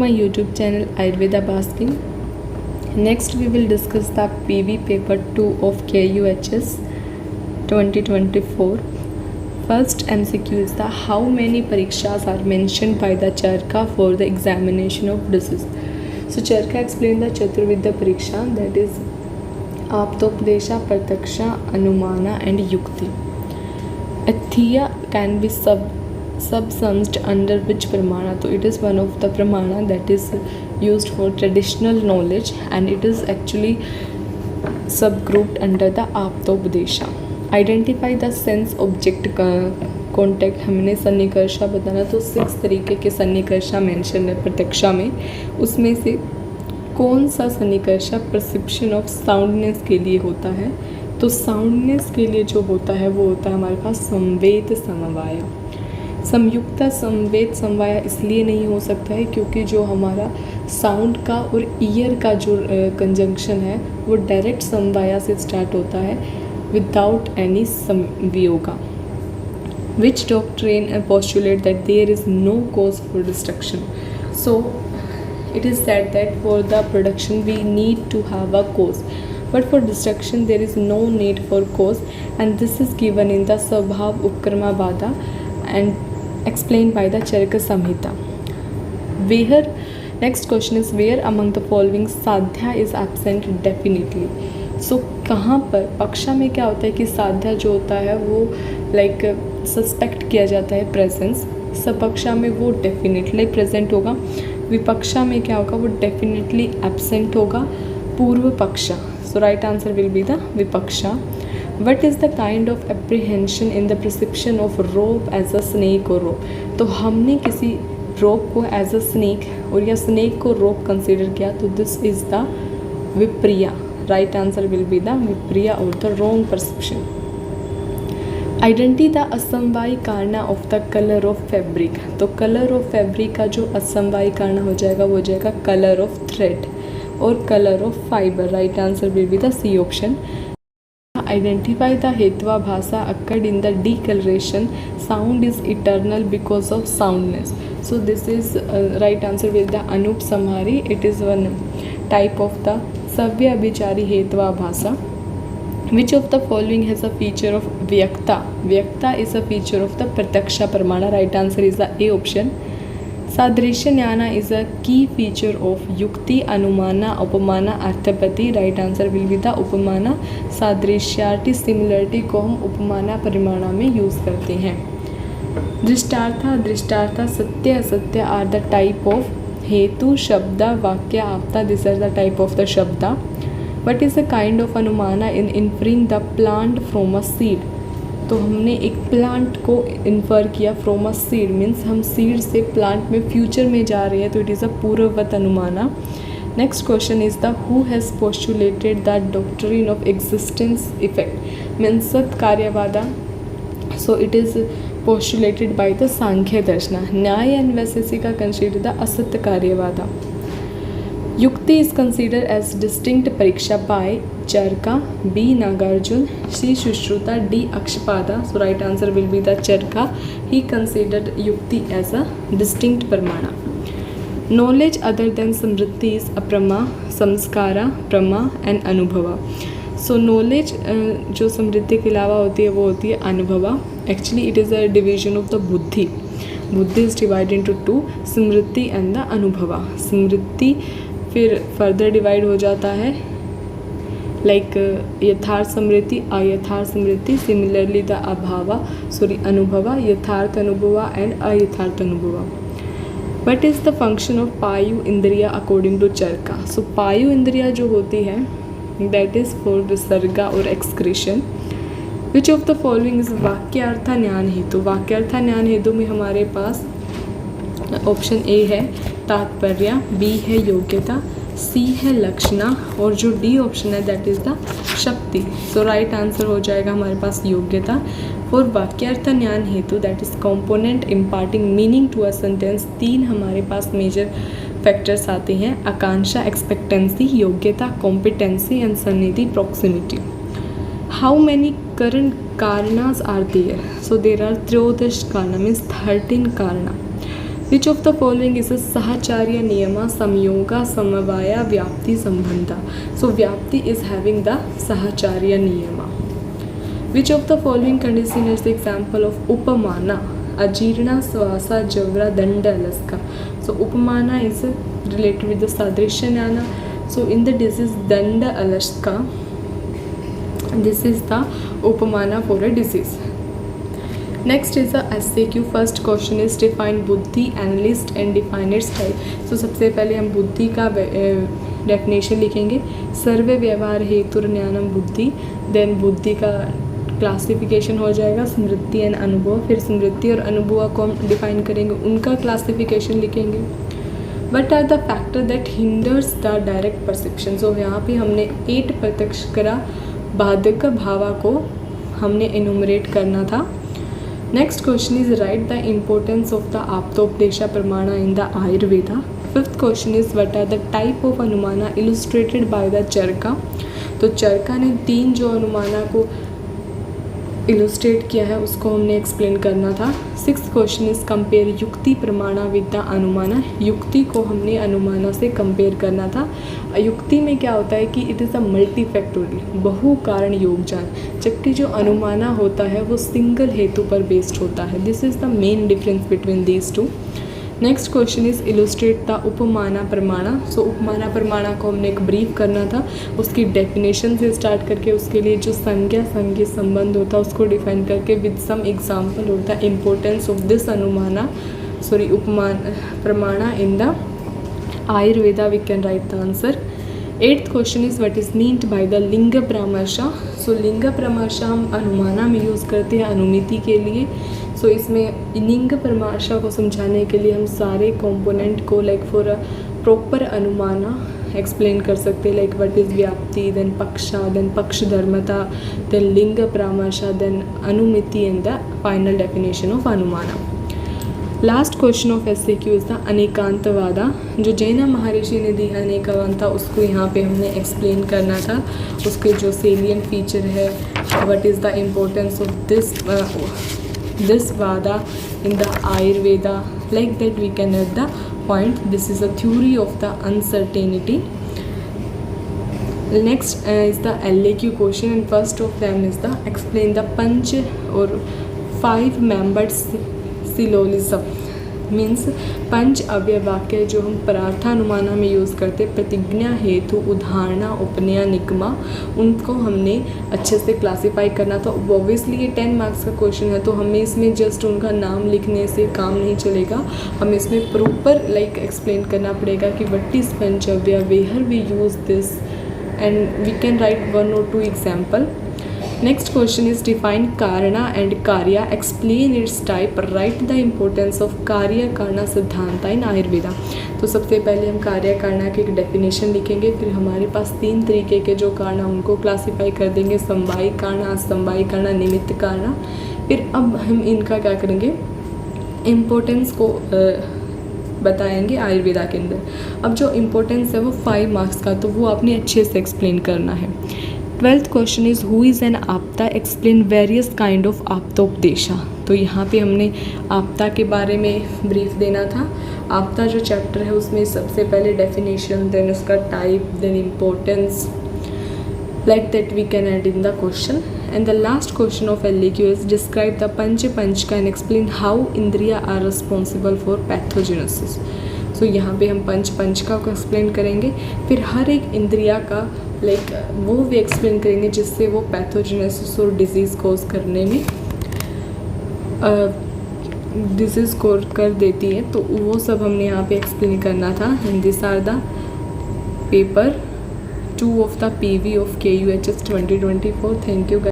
my YouTube channel Ayurveda Basking. Next we will discuss the PV paper 2 of KUHS 2024. First MCQ is the how many parikshas are mentioned by the Charka for the examination of disease. So Charka explained the Chaturvidya Pariksha, that is Aptopadesha, Prataksha, Anumana and Yukti. Athiya can be subsumed under which pramana? So it is one of the pramana that is used for traditional knowledge and it is actually subgrouped under the Aptopadesha. Identify the sense object contact. हमने सन्निकर्षा बताना, तो 6 तरीके के सन्निकर्षा mention है प्रत्यक्षा में. उसमें से कौन सा सन्निकर्षा परसेप्शन ऑफ साउंडनेस के लिए होता है? तो साउंडनेस के लिए जो होता है वो होता है हमारे पास संवेद समवाय. संयुक्ता संवेद समवाय इसलिए नहीं हो सकता है क्योंकि जो हमारा साउंड का और ईयर का जो कंजंक्शन है वो डायरेक्ट समवाय से स्टार्ट होता है विदाउट एनी संवियोगा. Which doctrine postulate that there is no cause for destruction. So it is said that for the production we need to have a cause, but for destruction there is no need for cause, and this is given in the Svabhav Upkrama Vada and explained by the Charaka Samhita. Where, next question is where among the following साध्या is absent definitely. So कहाँ पर पक्षा में क्या होता है कि साध्या जो होता है वो लाइक सस्पेक्ट किया जाता है प्रेजेंस, सपक्षा में वो डेफिनेटली प्रेजेंट होगा, विपक्षा में क्या होगा वो डेफिनेटली एब्सेंट होगा, पूर्व पक्षा. So right answer will be the विपक्षा. What is the kind of apprehension in the perception of rope as a snake or rope. तो हमने किसी रोप को एज अ स्नेक और या स्नेक को रोप कंसिडर किया, तो दिस इज़ द विप्रिया. Right answer will be the विप्रिया or the wrong perception. Identify the असमवायी कारण of the colour of fabric. तो कलर ऑफ फैब्रिक का जो असमवायी कारण हो जाएगा वो हो जाएगा colour of thread or colour of fibre. Right answer will be the C option. Identify the हेत्वा भाषा occurred in the declaration. Sound is eternal because of soundness. So this is right answer will the अनूप समहारी. It is one type of the सव्य अभिचारी हेत्वा भाषा. Which of the following has a feature of vyakta? Vyakta is a feature of the prataksha pramana. Right answer is the A option. Sadrishya jnana is a key feature of yukti, anumana, upamana, arthapati. Right answer will be the upamana. सादृश्यार्थी similarity को हम उपमाना परिमाणा में use करते हैं. दृष्टार्था दृष्टार्था सत्य असत्य are the type of हेतु शब्द वाक्य आपता. This are the type of the शब्द. What is the kind of अनुमाना in inferring the plant from a seed? तो हमने एक प्लांट को इन्फर किया फ्रॉम अ सीड, मीन्स हम सीड से प्लांट में फ्यूचर में जा रहे हैं, तो इट इज़ अ पूर्ववत अनुमाना. Next question is the who has postulated the doctrine of existence effect. Means सत कार्यवादा. So it is postulated by the Sankhya दर्शना. Nyaya and Vaisheshika consider the असत्य कार्यवादा. युक्ति is considered as distinct pariksha by Charka, B. Nagarjun, C. Shushruta, D. Akshpada. So right answer will be the Charka. He considered Yukti as a distinct pramana. Knowledge other than Samriddhi is Aprama, Samskara, Prama and Anubhava. So knowledge जो समृद्धि के अलावा होती है वो होती है अनुभवा. Actually it is a division of the बुद्धि. बुद्धि is divided into two, Samriddhi and the अनुभवा. समृद्धि फिर फर्दर डिवाइड हो जाता है लाइक यथार्थ समृद्धि, अयथार्थ समृद्धि. सिमिलरली द अनुभवा, यथार्थ अनुभवा एंड अयथार्थ अनुभवा. What is the function of पायु इंद्रिया अकॉर्डिंग टू चरका. सो पायु इंद्रिया जो होती है दैट इज़ फॉर विसर्गा or excretion. Which of the following is वाक्यार्था ज्ञान हेतु. वाक्यार्था ज्ञान हेतु में हमारे पास ऑप्शन ए है तात्पर्य, बी है योग्यता, सी है लक्षणा और जो डी ऑप्शन है दैट इज़ द शक्ति. सो राइट आंसर हो जाएगा हमारे पास योग्यता. फॉर वाक्यार्थ ज्ञान हेतु that is component imparting meaning to a sentence. 3 हमारे पास मेजर फैक्टर्स आते हैं: आकांक्षा एक्सपेक्टेंसी, योग्यता कॉम्पिटेंसी एंड सन्निधि proximity. How many karnas are there? So there are 13 karna, means 13 karna. Which of the following is a सहचार्य नियम संयोगा समवाया व्याप्ति संबंध. सो व्याप्ति इज हैविंग द सहचार्य नियम. Which of the following condition is the example of उपमाना अजीर्णा श्वासा जवरा दंड अलस्का. सो उपमाना is related with the sadrishya jnana. So in the disease danda alaska, this is the upamana for a disease. Next is the SAQ. First question is define buddhi, analyst and define its type. So सबसे पहले हम बुद्धि का definition लिखेंगे. सर्व व्यवहार हेतु ज्ञानम बुद्धि. देन बुद्धि का क्लासिफिकेशन हो जाएगा स्मृति एंड अनुभव. फिर स्मृति और अनुभव को हम डिफाइन करेंगे, उनका क्लासिफिकेशन लिखेंगे. What are the factor that hinders the direct perception. So यहाँ पे हमने 8 प्रत्यक्ष करा बाधक भावा को हमने एनुमरेट करना था. Next question is right the importance of the आप्तोपदेशा प्रमाणा in the Ayurveda. Fifth question is what are the type of अनुमाना इलुस्ट्रेटेड बाय द चरका. तो चरका ने 3 जो अनुमाना को इलुस्ट्रेट किया है उसको हमने एक्सप्लेन करना था. सिक्स्थ क्वेश्चन इज कंपेयर युक्ति प्रमाणा विद द अनुमाना. युक्ति को हमने अनुमाना से कंपेयर करना था. युक्ति में क्या होता है कि इट इज़ अ मल्टीफैक्टोरियल बहु कारण योगजान, जबकि जो अनुमाना होता है वो सिंगल हेतु पर बेस्ड होता है. This is the main difference between these two. Next question is illustrate the उपमाना प्रमाणा. सो उपमाना प्रमाणा को हमने एक ब्रीफ करना था, उसकी डेफिनेशन से स्टार्ट करके उसके लिए जो संज्ञा संज्ञा संबंध होता है उसको डिफाइन करके विद सम एग्जाम्पल होता है importance of this anumana upamana pramana in the Ayurveda. We can write the answer. Eighth question is what is meant by the linga paramarsha. सो लिंग परामर्शा हम अनुमाना में यूज़ करते हैं अनुमिति के लिए. सो इसमें लिंग परामर्शा को समझाने के लिए हम सारे कंपोनेंट को लाइक फॉर अ प्रॉपर अनुमाना एक्सप्लेन कर सकते हैं. लाइक व्हाट इज़ व्याप्ति, देन पक्षा, देन पक्षधर्मता, देन लिंग परामर्शा, देन अनुमिति and the final definition of अनुमाना. Last question of SAQ is the अनेकांतवादा. जो जैन महर्षि ने दी अनेकांता उसको यहाँ पे हमने एक्सप्लेन करना था. उसके जो सेलियंट फीचर है, what is the importance of this vada in the ayurveda, like that we can add the point. This is a theory of the uncertainty. Next is the LAQ question, and first of them is the explain the पंच or 5 membered syllogism. Means पंच अव्यय वाक्य जो हम परार्थानुमाना में use करते प्रतिज्ञा हेतु उदाहरणा उपनया निगमा, उनको हमने अच्छे से क्लासीफाई करना था. ऑब्वियसली ये 10 मार्क्स का क्वेश्चन है तो हमें इसमें जस्ट उनका नाम लिखने से काम नहीं चलेगा. हमें इसमें प्रॉपर लाइक एक्सप्लेन करना पड़ेगा कि what is panch avyaya, where we use this, and we can write 1 or 2 example. Next question is define karana and karya, explain its type, write the importance of karya karna सिद्धांत in Ayurveda. तो सबसे पहले हम कार्य कारणा की एक डेफिनेशन लिखेंगे. फिर हमारे पास 3 तरीके के जो कारण उनको क्लासीफाई कर देंगे, समवायी कारण, असमवायी कारण, निमित्त कारण. फिर अब हम इनका क्या करेंगे, इम्पोर्टेंस को बताएंगे आयुर्वेदा के अंदर. अब जो इम्पोर्टेंस है वो 5 मार्क्स का, तो वो आपने अच्छे से एक्सप्लेन करना है. 12th question is who is an आपता, एक्सप्लेन वेरियस काइंड ऑफ आप्तोपदेशा. तो यहाँ पे हमने आपता के बारे में ब्रीफ देना था. आपता जो चैप्टर है उसमें सबसे पहले डेफिनेशन, देन उसका type, then importance, like that we can add in the question. And the last question of LAQ is describe the पंचका एंड एक्सप्लेन हाउ इंद्रिया are responsible for pathogenesis. So यहाँ पे हम पंचका को एक्सप्लेन करेंगे. फिर हर एक इंद्रिया का लाइक वो भी एक्सप्लेन करेंगे जिससे वो पैथोजेनेसिस और डिजीज़ कोज करने में डिजीज़ कोज कर देती है. तो वो सब हमने यहाँ पे एक्सप्लेन करना था. And this are the paper 2 of the PV of KUHS 2024. Thank you guys.